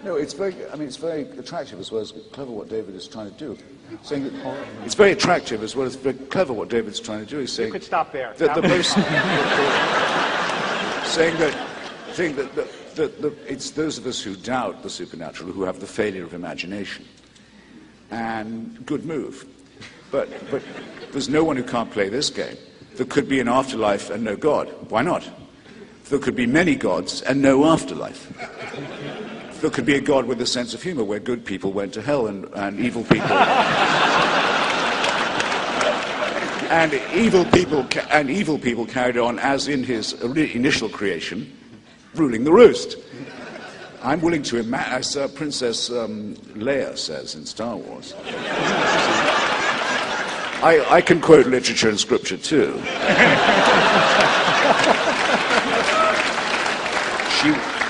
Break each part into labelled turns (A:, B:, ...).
A: No, it's very attractive as well as clever what David is trying to do. Saying that it's very attractive as well as very clever what David's trying to do. He's saying
B: you could stop there.
A: That the most saying that it's those of us who doubt the supernatural who have the failure of imagination. And good move. But there's no one who can't play this game. There could be an afterlife and no God. Why not? There could be many gods and no afterlife. There could be a God with a sense of humor where good people went to hell and evil people and evil people carried on as in his initial creation, ruling the roost. I'm willing to imagine, as Princess Leia says in Star Wars. I can quote literature and scripture too.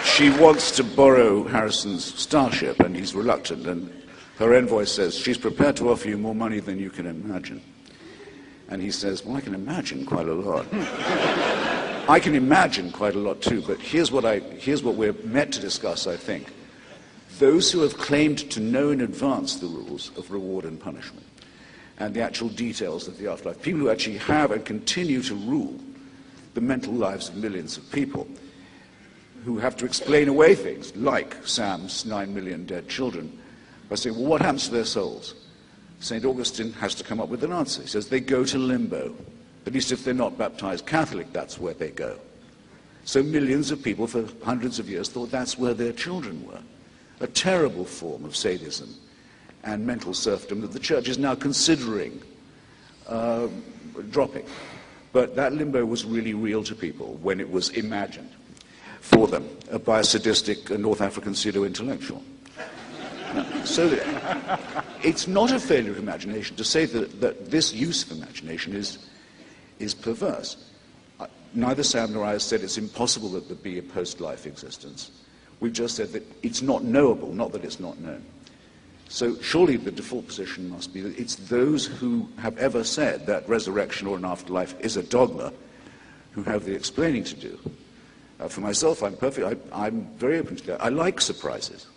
A: She wants to borrow Harrison's starship, and he's reluctant, and her envoy says, she's prepared to offer you more money than you can imagine. And he says, well, I can imagine quite a lot. I can imagine quite a lot too, but here's what we're meant to discuss, I think. Those who have claimed to know in advance the rules of reward and punishment, and the actual details of the afterlife, people who actually have and continue to rule the mental lives of millions of people, who have to explain away things like Sam's 9 million dead children by saying, well, what happens to their souls? St. Augustine has to come up with an answer. He says they go to limbo. At least if they're not baptized Catholic, that's where they go. So millions of people for hundreds of years thought that's where their children were. A terrible form of sadism and mental serfdom that the church is now considering dropping. But that limbo was really real to people when it was imagined for them by a sadistic North African pseudo-intellectual. So it's not a failure of imagination to say that this use of imagination is perverse. Neither Sam nor I have said it's impossible that there be a post-life existence. We've just said that it's not knowable, not that it's not known. So surely the default position must be that it's those who have ever said that resurrection or an afterlife is a dogma who have the explaining to do. For myself, I'm very open to that. I like surprises.